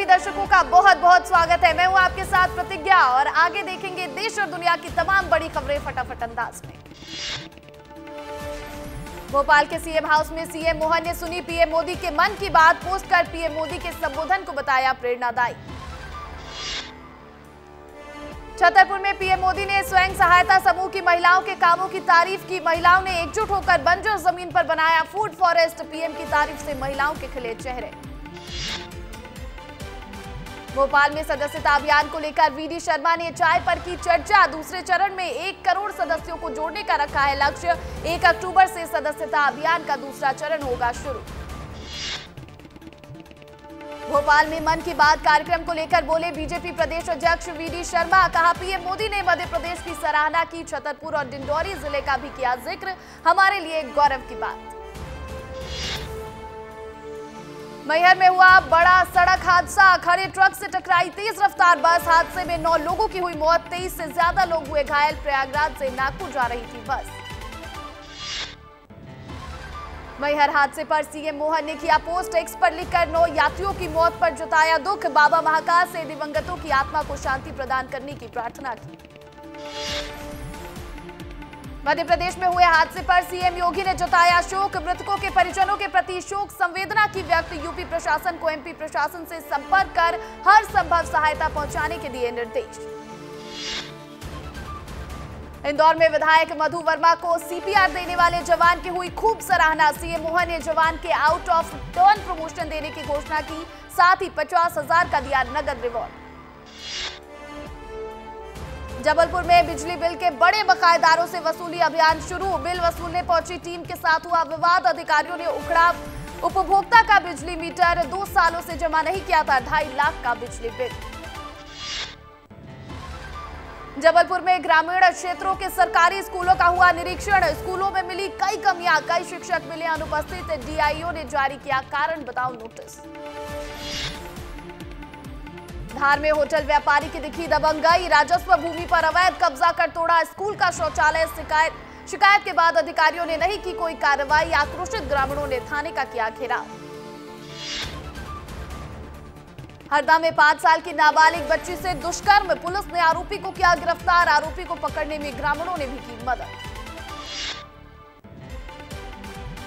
सभी दर्शकों का बहुत बहुत स्वागत है। मैं हूं आपके साथ प्रतिज्ञा और आगे देखेंगे देश और दुनिया की तमाम बड़ी खबरें फटाफट अंदाज में। भोपाल के सीएम हाउस में सीएम मोहन ने सुनी पीएम मोदी के मन की बात। पोस्ट कर पीएम मोदी के संबोधन को बताया प्रेरणादायी। छतरपुर में पीएम मोदी ने स्वयं सहायता समूह की महिलाओं के कामों की तारीफ की। महिलाओं ने एकजुट होकर बंजर जमीन पर बनाया फूड फॉरेस्ट। पीएम की तारीफ से महिलाओं के खिले चेहरे। भोपाल में सदस्यता अभियान को लेकर वीडी शर्मा ने चाय पर की चर्चा। दूसरे चरण में 1 करोड़ सदस्यों को जोड़ने का रखा है लक्ष्य। 1 अक्टूबर से सदस्यता अभियान का दूसरा चरण होगा शुरू। भोपाल में मन की बात कार्यक्रम को लेकर बोले बीजेपी प्रदेश अध्यक्ष वीडी शर्मा। कहा पीएम मोदी ने मध्य प्रदेश की सराहना की। छतरपुर और डिंडौरी जिले का भी किया जिक्र। हमारे लिए गौरव की बात। मैहर में हुआ बड़ा सड़क हादसा। खड़े ट्रक से टकराई तेज रफ्तार बस। हादसे में 9 लोगों की हुई मौत। 23 से ज्यादा लोग हुए घायल। प्रयागराज से नागपुर जा रही थी बस। मैहर हादसे पर सीएम मोहन ने किया पोस्ट। एक्स पर लिखकर 9 यात्रियों की मौत पर जताया दुख। बाबा महाकाल से दिवंगतों की आत्मा को शांति प्रदान करने की प्रार्थना की। मध्य प्रदेश में हुए हादसे पर सीएम योगी ने जताया शोक। मृतकों के परिजनों के प्रति शोक संवेदना की व्यक्त। यूपी प्रशासन को एमपी प्रशासन से संपर्क कर हर संभव सहायता पहुंचाने के दिए निर्देश। इंदौर में विधायक मधु वर्मा को सीपीआर देने वाले जवान की हुई खूब सराहना। सीएम मोहन ने जवान के आउट ऑफ टर्न प्रमोशन देने की घोषणा की। साथ ही 50,000 का दिया नगद रिवॉर्ड। जबलपुर में बिजली बिल के बड़े बकायेदारों से वसूली अभियान शुरू। बिल वसूलने पहुंची टीम के साथ हुआ विवाद। अधिकारियों ने उखड़ा उपभोक्ता का बिजली मीटर। 2 सालों से जमा नहीं किया था 2.5 लाख का बिजली बिल। जबलपुर में ग्रामीण क्षेत्रों के सरकारी स्कूलों का हुआ निरीक्षण। स्कूलों में मिली कई कमियां। कई शिक्षक मिले अनुपस्थित। डीआईओ ने जारी किया कारण बताओ नोटिस। धार में होटल व्यापारी की दिखी दबंगई। राजस्व भूमि पर अवैध कब्जा कर तोड़ा स्कूल का शौचालय। शिकायत के बाद अधिकारियों ने नहीं की कोई कार्रवाई। आक्रोशित ग्रामीणों ने थाने का किया घेराव। हरदा में 5 साल की नाबालिग बच्ची से दुष्कर्म। पुलिस ने आरोपी को किया गिरफ्तार। आरोपी को पकड़ने में ग्रामीणों ने भी की मदद।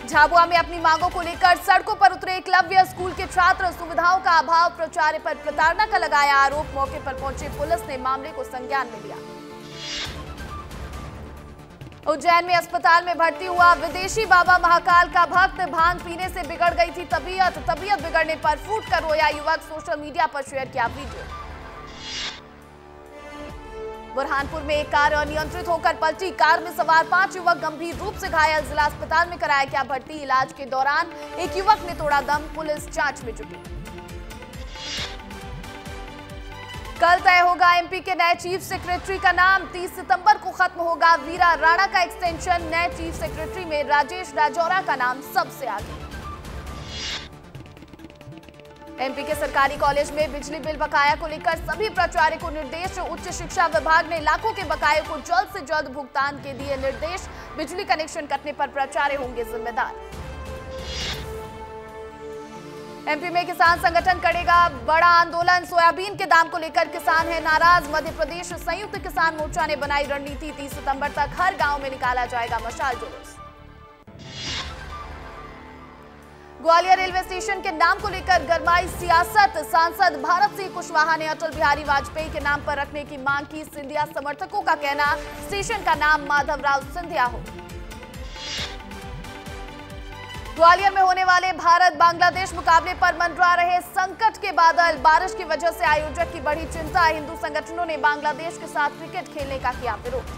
झाबुआ में अपनी मांगों को लेकर सड़कों पर उतरे एकलव्य स्कूल के छात्र। सुविधाओं का अभाव, प्राचार्य पर प्रताड़ना का लगाया आरोप। मौके पर पहुंची पुलिस ने मामले को संज्ञान में लिया। उज्जैन में अस्पताल में भर्ती हुआ विदेशी बाबा महाकाल का भक्त। भांग पीने से बिगड़ गई थी तबीयत बिगड़ने पर फूट कर रोया युवक। सोशल मीडिया पर शेयर किया वीडियो। बुरहानपुर में एक कार अनियंत्रित होकर पलटी। कार में सवार 5 युवक गंभीर रूप से घायल। जिला अस्पताल में कराया गया भर्ती। इलाज के दौरान एक युवक ने तोड़ा दम। पुलिस जांच में जुटी। कल तय होगा एमपी के नए चीफ सेक्रेटरी का नाम। 30 सितंबर को खत्म होगा वीरा राणा का एक्सटेंशन। नए चीफ सेक्रेटरी में राजेश राजौरा का नाम सबसे आगे। एमपी के सरकारी कॉलेज में बिजली बिल बकाया को लेकर सभी प्राचार्य को निर्देश। उच्च शिक्षा विभाग ने लाखों के बकाये को जल्द से जल्द भुगतान के दिए निर्देश। बिजली कनेक्शन कटने पर प्राचार्य होंगे जिम्मेदार। एमपी में किसान संगठन करेगा बड़ा आंदोलन। सोयाबीन के दाम को लेकर किसान है नाराज। मध्य प्रदेश संयुक्त किसान मोर्चा ने बनाई रणनीति। 30 सितंबर तक हर गांव में निकाला जाएगा मशाल जुलूस। ग्वालियर रेलवे स्टेशन के नाम को लेकर गरमाई सियासत। सांसद भारत सिंह कुशवाहा ने अटल बिहारी वाजपेयी के नाम पर रखने की मांग की। सिंधिया समर्थकों का कहना स्टेशन का नाम माधवराव सिंधिया हो। ग्वालियर में होने वाले भारत बांग्लादेश मुकाबले पर मंडरा रहे संकट के बादल। बारिश की वजह से आयोजक की बढ़ी चिंता। हिंदू संगठनों ने बांग्लादेश के साथ क्रिकेट खेलने का किया विरोध।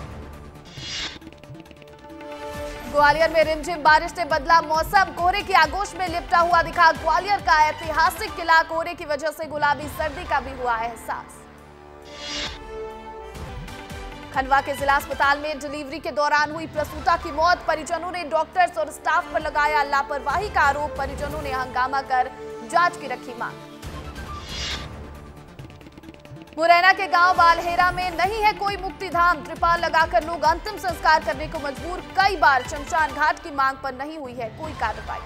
ग्वालियर में रिमझिम बारिश ने बदला मौसम। कोहरे की आगोश में लिपटा हुआ दिखा ग्वालियर का ऐतिहासिक किला। कोहरे की वजह से गुलाबी सर्दी का भी हुआ एहसास। खंडवा के जिला अस्पताल में डिलीवरी के दौरान हुई प्रसूता की मौत। परिजनों ने डॉक्टर्स और स्टाफ पर लगाया लापरवाही का आरोप। परिजनों ने हंगामा कर जांच की रखी मांग। मुरैना के गांव बालहेरा में नहीं है कोई मुक्तिधाम। त्रिपाल लगाकर लोग अंतिम संस्कार करने को मजबूर। कई बार शमशान घाट की मांग पर नहीं हुई है कोई कार्रवाई।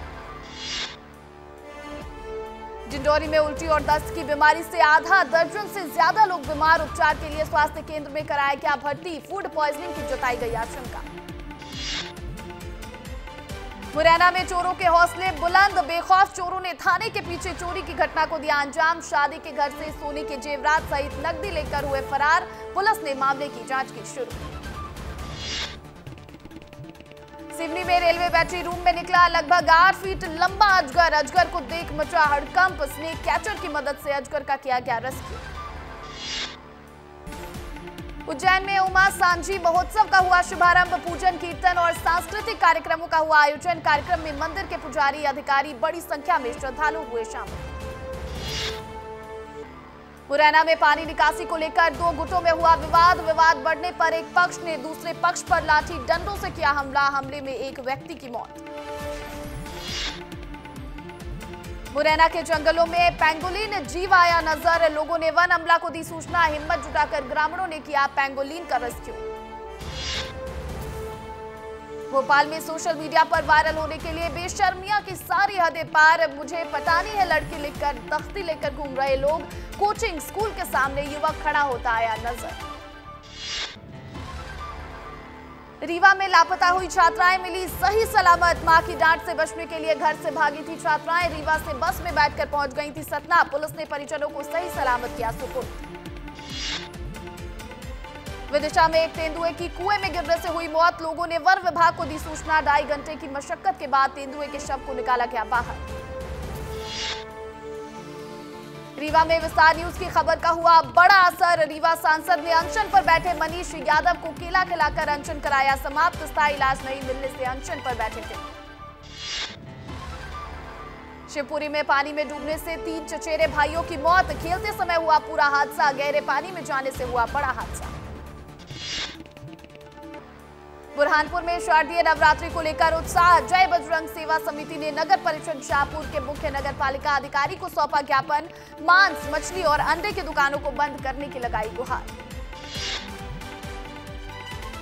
डिंडौरी में उल्टी और दस्त की बीमारी से आधा दर्जन से ज्यादा लोग बीमार, उपचार के लिए स्वास्थ्य केंद्र में कराया गया भर्ती, फूड पॉइजनिंग की जताई गई आशंका। मुरैना में चोरों के हौसले बुलंद, बेखौफ चोरों ने थाने के पीछे चोरी की घटना को दिया अंजाम, शादी के घर से सोने के जेवरात सहित नकदी लेकर हुए फरार, पुलिस ने मामले की जांच की शुरू। सिवनी में रेलवे बैटरी रूम में निकला लगभग 8 फीट लंबा अजगर, अजगर को देख मचा हड़कंप, स्नेक कैचर की मदद से अजगर का किया गया रेस्क्यू। उज्जैन में उमा सांझी महोत्सव का हुआ शुभारंभ, पूजन कीर्तन और सांस्कृतिक कार्यक्रमों का हुआ आयोजन, कार्यक्रम में मंदिर के पुजारी अधिकारी बड़ी संख्या में श्रद्धालु हुए शामिल। मुरैना में पानी निकासी को लेकर 2 गुटों में हुआ विवाद, विवाद बढ़ने पर एक पक्ष ने दूसरे पक्ष पर लाठी डंडों से किया हमला, हमले में एक व्यक्ति की मौत। मुरैना के जंगलों में पेंगोलिन जीव आया नजर, लोगों ने वन अमला को दी सूचना, हिम्मत जुटाकर ग्रामीणों ने किया पेंगोलिन का रेस्क्यू। भोपाल में सोशल मीडिया पर वायरल होने के लिए बेशर्मियां की सारी हदें पार, मुझे पता नहीं है लड़की लिखकर तख्ती लेकर घूम रहे लोग, कोचिंग स्कूल के सामने युवक खड़ा होता आया नजर। रीवा में लापता हुई छात्राएं मिली सही सलामत, मां की डांट से बचने के लिए घर से भागी थी छात्राएं, रीवा से बस में बैठकर पहुंच गई थी सतना, पुलिस ने परिजनों को सही सलामत किया सुपुर्द। विदिशा में एक तेंदुए की कुएं में गिरने से हुई मौत, लोगों ने वन विभाग को दी सूचना, 2.5 घंटे की मशक्कत के बाद तेंदुए के शव को निकाला गया बाहर। रीवा में विस्तार न्यूज की खबर का हुआ बड़ा असर, रीवा सांसद ने अनशन पर बैठे मनीष यादव को केला खिलाकर अनशन कराया समाप्त, स्थायी इलाज नहीं मिलने से अनशन पर बैठे थे। शिवपुरी में पानी में डूबने से 3 चचेरे भाइयों की मौत, खेलते समय हुआ पूरा हादसा, गहरे पानी में जाने से हुआ बड़ा हादसा। बुरहानपुर में शारदीय नवरात्रि को लेकर उत्साह, जय बजरंग सेवा समिति ने नगर परिषद शाहपुर के मुख्य नगर पालिका अधिकारी को सौंपा ज्ञापन, मांस, मछली और अंडे की दुकानों को बंद करने की लगाई गुहार।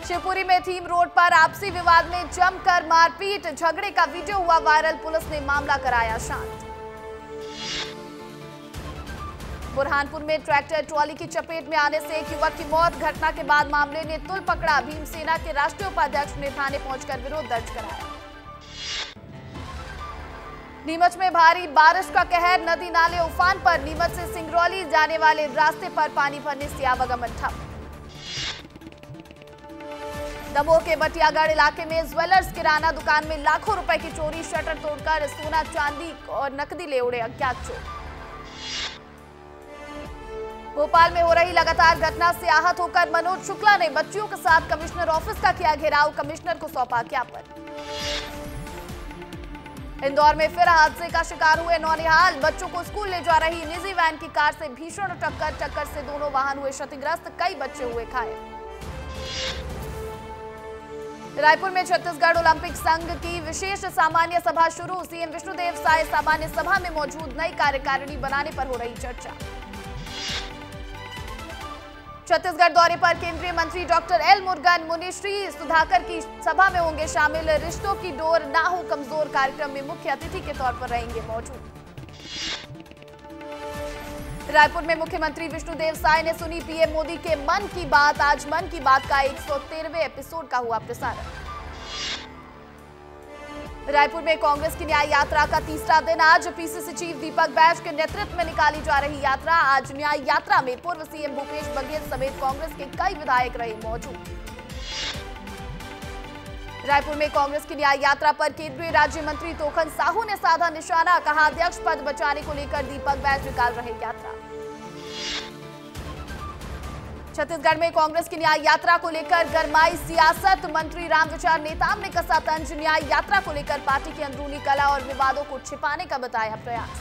शिवपुरी में थीम रोड पर आपसी विवाद में जमकर मारपीट, झगड़े का वीडियो हुआ वायरल, पुलिस ने मामला कराया शांत। बुरहानपुर में ट्रैक्टर ट्रॉली की चपेट में आने से एक युवक की मौत, घटना के बाद मामले ने तुल पकड़ा, भीमसेना के राष्ट्रीय उपाध्यक्ष ने थाने पहुंचकर विरोध दर्ज कराया। नीमच में भारी बारिश का कहर, नदी नाले उफान पर, नीमच से सिंगरौली जाने वाले रास्ते पर पानी भरने से आवागमन ठप। दमोह के बटियागढ़ इलाके में ज्वेलर्स किराना दुकान में लाखों रुपए की चोरी, शटर तोड़कर सोना चांदी और नकदी ले उड़े अज्ञात चोर। भोपाल में हो रही लगातार घटना से आहत होकर मनोज शुक्ला ने बच्चियों के साथ कमिश्नर ऑफिस का किया घेराव, कमिश्नर को सौंपा ज्ञापन। इंदौर में फिर हादसे का शिकार हुए नौनिहाल, बच्चों को स्कूल ले जा रही निजी वैन की कार से भीषण टक्कर से दोनों वाहन हुए क्षतिग्रस्त, कई बच्चे हुए घायल। रायपुर में छत्तीसगढ़ ओलंपिक संघ की विशेष सामान्य सभा शुरू, सीएम विष्णुदेव साय सामान्य सभा में मौजूद, नई कार्यकारिणी बनाने पर हो रही चर्चा। छत्तीसगढ़ दौरे पर केंद्रीय मंत्री डॉक्टर एल मुरुगन, मुनिश्री सुधाकर की सभा में होंगे शामिल, रिश्तों की डोर ना हो कमजोर कार्यक्रम में मुख्य अतिथि के तौर पर रहेंगे मौजूद। रायपुर में मुख्यमंत्री विष्णुदेव साय ने सुनी पीएम मोदी के मन की बात, आज मन की बात का 113वें एपिसोड का हुआ प्रसारण। रायपुर में कांग्रेस की न्याय यात्रा का तीसरा दिन, आज पीसीसी चीफ दीपक बैज के नेतृत्व में निकाली जा रही यात्रा, आज न्याय यात्रा में पूर्व सीएम भूपेश बघेल समेत कांग्रेस के कई विधायक रहे मौजूद। रायपुर में कांग्रेस की न्याय यात्रा पर केंद्रीय राज्य मंत्री तोखन साहू ने साधा निशाना, कहा अध्यक्ष पद बचाने को लेकर दीपक बैज निकाल रहे यात्रा। छत्तीसगढ़ में कांग्रेस की न्याय यात्रा को लेकर गरमाई सियासत, मंत्री रामविचार नेताम ने कसा तंज, न्याय यात्रा को लेकर पार्टी की अंदरूनी कला और विवादों को छिपाने का बताया प्रयास।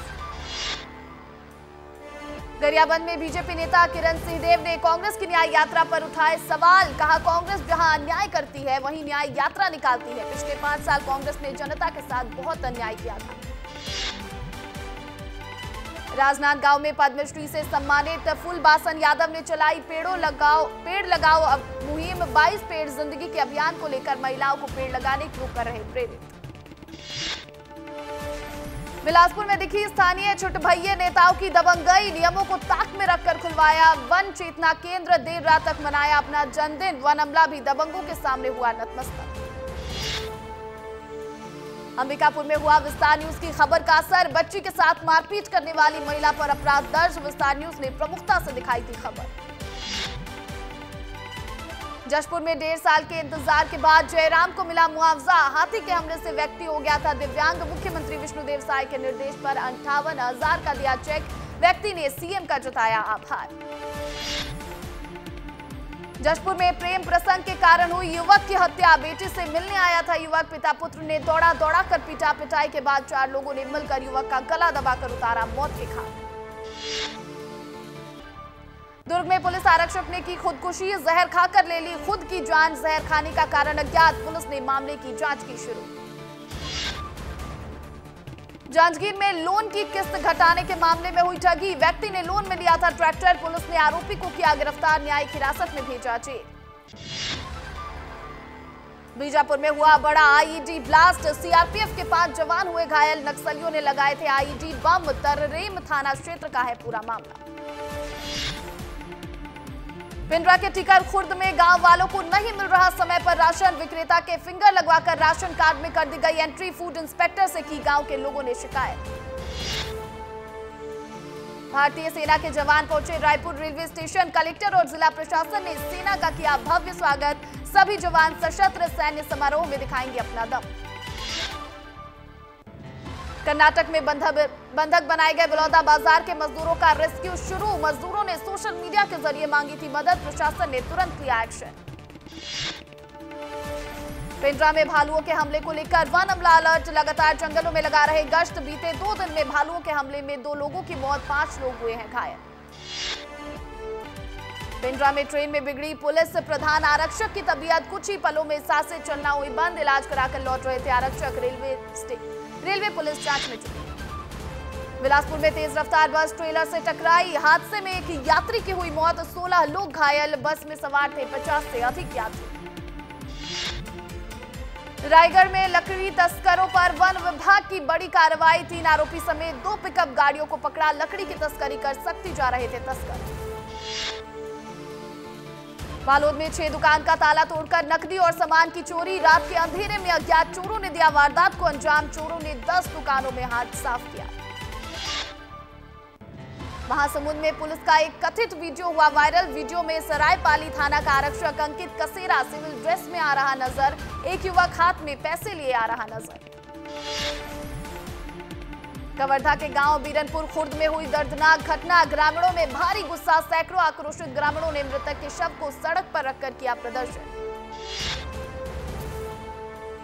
गरियाबंद में बीजेपी नेता किरण सिंहदेव ने कांग्रेस की न्याय यात्रा पर उठाए सवाल, कहा कांग्रेस जहां अन्याय करती है वहीं न्याय यात्रा निकालती है, पिछले 5 साल कांग्रेस ने जनता के साथ बहुत अन्याय किया था। राजनांदगांव में पद्मश्री से सम्मानित फूलबासन यादव ने चलाई पेड़ लगाओ मुहिम, 22 पेड़ जिंदगी के अभियान को लेकर महिलाओं को पेड़ लगाने को कर रहे प्रेरित। बिलासपुर में दिखी स्थानीय छुटभइये नेताओं की दबंगई, नियमों को ताक में रखकर खुलवाया वन चेतना केंद्र, देर रात तक मनाया अपना जन्मदिन, वन अमला भी दबंगों के सामने हुआ नतमस्तक। अंबिकापुर में हुआ विस्तार न्यूज की खबर का असर, बच्ची के साथ मारपीट करने वाली महिला पर अपराध दर्ज, विस्तार न्यूज ने प्रमुखता से दिखाई थी खबर। जशपुर में 1.5 साल के इंतजार के बाद जयराम को मिला मुआवजा, हाथी के हमले से व्यक्ति हो गया था दिव्यांग, मुख्यमंत्री विष्णुदेव साय के निर्देश पर 58,000 का दिया चेक, व्यक्ति ने सीएम का जताया आभार। जशपुर में प्रेम प्रसंग के कारण हुई युवक की हत्या, बेटी से मिलने आया था युवक, पिता पुत्र ने दौड़ा कर पीटा, पिटाई के बाद 4 लोगों ने मिलकर युवक का गला दबाकर उतारा मौत के घाट। दुर्ग में पुलिस आरक्षक ने की खुदकुशी, जहर खाकर ले ली खुद की जान, जहर खाने का कारण अज्ञात, पुलिस ने मामले की जांच की शुरू। जांजगीर में लोन की किस्त घटाने के मामले में हुई ठगी, व्यक्ति ने लोन में लिया था ट्रैक्टर, पुलिस ने आरोपी को किया गिरफ्तार, न्यायिक हिरासत में भेजा जेल। बीजापुर में हुआ बड़ा आईईडी ब्लास्ट, सीआरपीएफ के 5 जवान हुए घायल, नक्सलियों ने लगाए थे आईईडी बम, तररेम थाना क्षेत्र का है पूरा मामला। पिंडरा के टीकर खुर्द में गांव वालों को नहीं मिल रहा समय पर राशन, विक्रेता के फिंगर लगवाकर राशन कार्ड में कर दी गई एंट्री, फूड इंस्पेक्टर से की गांव के लोगों ने शिकायत। भारतीय सेना के जवान पहुंचे रायपुर रेलवे स्टेशन, कलेक्टर और जिला प्रशासन ने सेना का किया भव्य स्वागत, सभी जवान सशस्त्र सैन्य समारोह में दिखाएंगे अपना दम। कर्नाटक में बंधक बनाए गए बलौदा बाजार के मजदूरों का रेस्क्यू शुरू, मजदूरों ने सोशल मीडिया के जरिए मांगी थी मदद, प्रशासन ने तुरंत लिया एक्शन। पिंडरा में भालुओं के हमले को लेकर वन अमला अलर्ट, लगातार जंगलों में लगा रहे गश्त, बीते 2 दिन में भालुओं के हमले में 2 लोगों की मौत, 5 लोग हुए हैं घायल। पिंडरा में ट्रेन में बिगड़ी पुलिस प्रधान आरक्षक की तबीयत, कुछ ही पलों में सांसें चलना हुई बंद, इलाज कराकर लौट रहे थे आरक्षक, रेलवे पुलिस जांच में जुटी। बिलासपुर में तेज रफ्तार बस ट्रेलर से टकराई, हादसे में एक यात्री की हुई मौत, 16 लोग घायल, बस में सवार थे 50 से अधिक यात्री। रायगढ़ में लकड़ी तस्करों पर वन विभाग की बड़ी कार्रवाई, 3 आरोपी समेत 2 पिकअप गाड़ियों को पकड़ा, लकड़ी की तस्करी कर सकती जा रहे थे तस्कर। बालोद में 6 दुकान का ताला तोड़कर नकदी और सामान की चोरी, रात के अंधेरे में अज्ञात चोरों ने दिया वारदात को अंजाम, चोरों ने 10 दुकानों में हाथ साफ किया। महासमुंद में पुलिस का एक कथित वीडियो हुआ वायरल, वीडियो में सरायपाली थाना का आरक्षक अंकित कसेरा सिविल ड्रेस में आ रहा नजर, एक युवक हाथ में पैसे लिए आ रहा नजर। कवर्धा के गांव बीरनपुर खुर्द में हुई दर्दनाक घटना, ग्रामीणों में भारी गुस्सा, सैकड़ों आक्रोशित ग्रामीणों ने मृतक के शव को सड़क पर रखकर किया प्रदर्शन।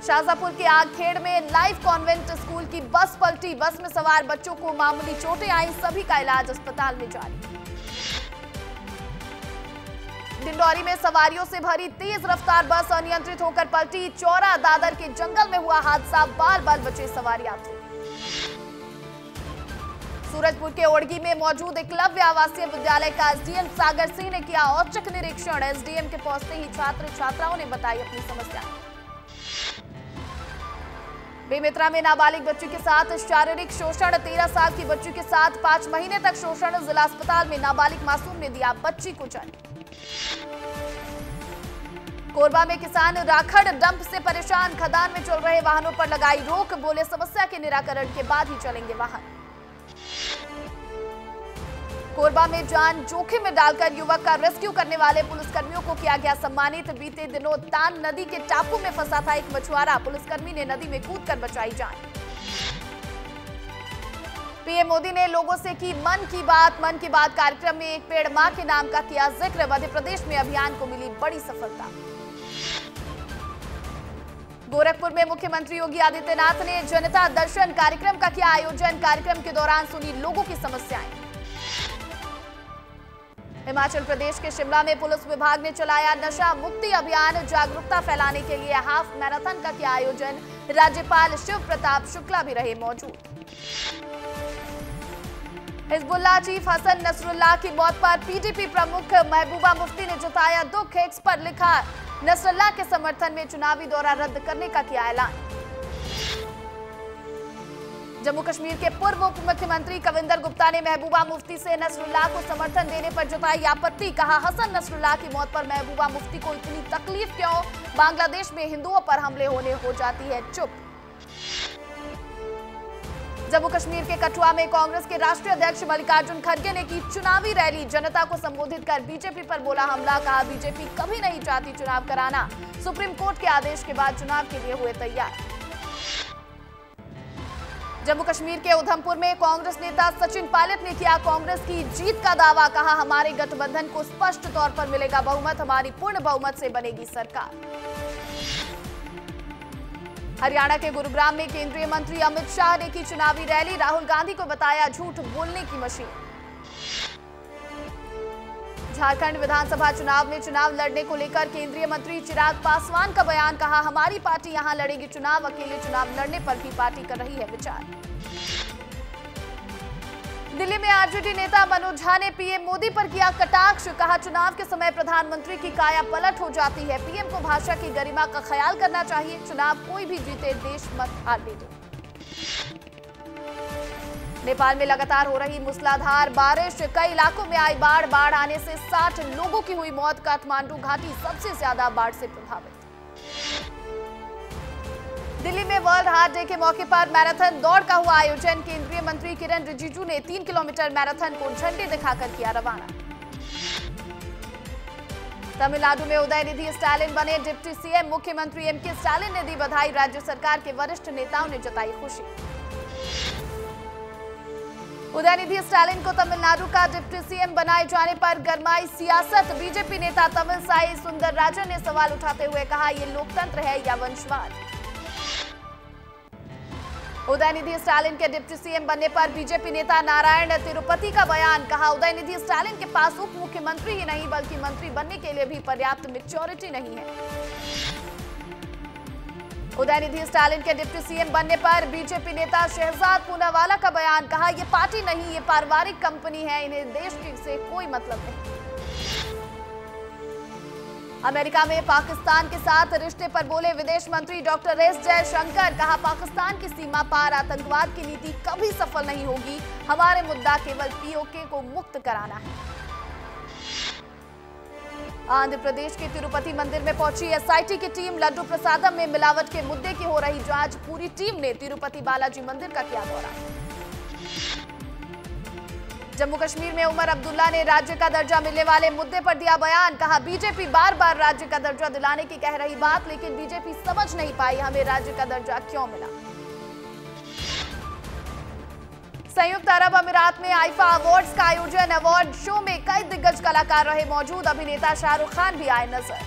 शाहजहांपुर के आगखेड़ में लाइव कॉन्वेंट स्कूल की बस पलटी, बस में सवार बच्चों को मामूली चोटें आई, सभी का इलाज अस्पताल में जारी। डिंडौरी में सवारियों से भरी तेज रफ्तार बस अनियंत्रित होकर पलटी, चौरा दादर के जंगल में हुआ हादसा, बाल बचे सवार यात्री। सूरजपुर के ओड़गी में मौजूद एकलव्य आवासीय विद्यालय का एसडीएम सागर सिंह ने किया औचक निरीक्षण, एसडीएम के पहुंचते ही छात्र छात्राओं ने बताई अपनी समस्याएं। बेमेतरा में नाबालिग बच्ची के साथ शारीरिक शोषण, 13 साल की बच्ची के साथ 5 महीने तक शोषण, जिला अस्पताल में नाबालिग मासूम ने दिया बच्ची को जन्म। कोरबा में किसान राखड़ डंप से परेशान, खदान में चल रहे वाहनों पर लगाई रोक, बोले समस्या के निराकरण के बाद ही चलेंगे वाहन। कोरबा में जान जोखिम में डालकर युवक का रेस्क्यू करने वाले पुलिसकर्मियों को किया गया सम्मानित, बीते दिनों तान नदी के टापू में फंसा था एक मछुआरा, पुलिसकर्मी ने नदी में कूदकर बचाई जान। पीएम मोदी ने लोगों से की मन की बात कार्यक्रम में एक पेड़ मां के नाम का किया जिक्र, मध्य प्रदेश में अभियान को मिली बड़ी सफलता। गोरखपुर में मुख्यमंत्री योगी आदित्यनाथ ने जनता दर्शन कार्यक्रम का किया आयोजन, कार्यक्रम के दौरान सुनी लोगों की समस्याएं। हिमाचल प्रदेश के शिमला में पुलिस विभाग ने चलाया नशा मुक्ति अभियान, जागरूकता फैलाने के लिए हाफ मैराथन का किया आयोजन, राज्यपाल शिव प्रताप शुक्ला भी रहे मौजूद। हिजबुल्लाह चीफ हसन नसरुल्लाह की मौत पर पीडीपी प्रमुख महबूबा मुफ्ती ने जताया दुख, एक्स पर लिखा नसरुल्लाह के समर्थन में चुनावी दौरा रद्द करने का किया ऐलान। जम्मू कश्मीर के पूर्व उप मुख्यमंत्री कविंदर गुप्ता ने महबूबा मुफ्ती से नसरुल्लाह को समर्थन देने पर जताई आपत्ति। कहा, हसन नसरुल्लाह की मौत पर महबूबा मुफ्ती को इतनी तकलीफ क्यों? बांग्लादेश में हिंदुओं पर हमले होने हो जाती है चुप। जम्मू कश्मीर के कठुआ में कांग्रेस के राष्ट्रीय अध्यक्ष मल्लिकार्जुन खड़गे ने की चुनावी रैली। जनता को संबोधित कर बीजेपी पर बोला हमला। कहा, बीजेपी कभी नहीं चाहती चुनाव कराना। सुप्रीम कोर्ट के आदेश के बाद चुनाव के लिए हुए तैयार। जम्मू कश्मीर के उधमपुर में कांग्रेस नेता सचिन पायलट ने किया कांग्रेस की जीत का दावा। कहा, हमारे गठबंधन को स्पष्ट तौर पर मिलेगा बहुमत, हमारी पूर्ण बहुमत से बनेगी सरकार। हरियाणा के गुरुग्राम में केंद्रीय मंत्री अमित शाह ने की चुनावी रैली। राहुल गांधी को बताया झूठ बोलने की मशीन। झारखंड विधानसभा चुनाव में चुनाव लड़ने को लेकर केंद्रीय मंत्री चिराग पासवान का बयान। कहा, हमारी पार्टी यहां लड़ेगी चुनाव, अकेले चुनाव लड़ने पर भी पार्टी कर रही है विचार। दिल्ली में आरजेडी नेता मनोज झा ने पीएम मोदी पर किया कटाक्ष। कहा, चुनाव के समय प्रधानमंत्री की काया पलट हो जाती है। पीएम को भाषा की गरिमा का ख्याल करना चाहिए। चुनाव कोई भी जीते, देश मत हारने दो। नेपाल में लगातार हो रही मूसलाधार बारिश, कई इलाकों में आई बाढ़। बाढ़ आने से 60 लोगों की हुई मौत। काठमांडू घाटी सबसे ज्यादा बाढ़ से प्रभावित। दिल्ली में वर्ल्ड हार्ट डे के मौके पर मैराथन दौड़ का हुआ आयोजन। केंद्रीय मंत्री किरण रिजिजू ने 3 किलोमीटर मैराथन को झंडी दिखाकर किया रवाना। तमिलनाडु में उदयनिधि स्टालिन बने डिप्टी सीएम। मुख्यमंत्री एमके स्टालिन ने दी बधाई। राज्य सरकार के वरिष्ठ नेताओं ने जताई खुशी। उदयनिधि स्टालिन को तमिलनाडु का डिप्टी सीएम बनाए जाने पर गरमाई सियासत। बीजेपी नेता तमिलसाई सुंदरराजन ने सवाल उठाते हुए कहा, ये लोकतंत्र है या वंशवाद। उदयनिधि स्टालिन के डिप्टी सीएम बनने पर बीजेपी नेता नारायण तिरुपति का बयान। कहा, उदयनिधि स्टालिन के पास उप मुख्यमंत्री ही नहीं बल्कि मंत्री बनने के लिए भी पर्याप्त मैच्योरिटी नहीं है। उदयनिधि स्टालिन के डिप्टी सीएम बनने पर बीजेपी नेता शहजाद पूनावाला का बयान। कहा, ये पार्टी नहीं, ये पारिवारिक कंपनी है, इन्हें देश से कोई मतलब नहीं। अमेरिका में पाकिस्तान के साथ रिश्ते पर बोले विदेश मंत्री डॉक्टर एस जयशंकर। कहा, पाकिस्तान की सीमा पार आतंकवाद की नीति कभी सफल नहीं होगी। हमारे मुद्दा केवल पीओके को मुक्त कराना है। आंध्र प्रदेश के तिरुपति मंदिर में पहुंची एसआईटी की टीम। लड्डू प्रसादम में मिलावट के मुद्दे की हो रही जांच। पूरी टीम ने तिरुपति बालाजी मंदिर का किया दौरा। जम्मू कश्मीर में उमर अब्दुल्ला ने राज्य का दर्जा मिलने वाले मुद्दे पर दिया बयान। कहा, बीजेपी बार बार राज्य का दर्जा दिलाने की कह रही बात, लेकिन बीजेपी समझ नहीं पाई हमें राज्य का दर्जा क्यों मिला। संयुक्त अरब अमीरात में आईफा अवार्ड्स का आयोजन। अवार्ड शो में कई दिग्गज कलाकार रहे मौजूद। अभिनेता शाहरुख खान भी आए नजर।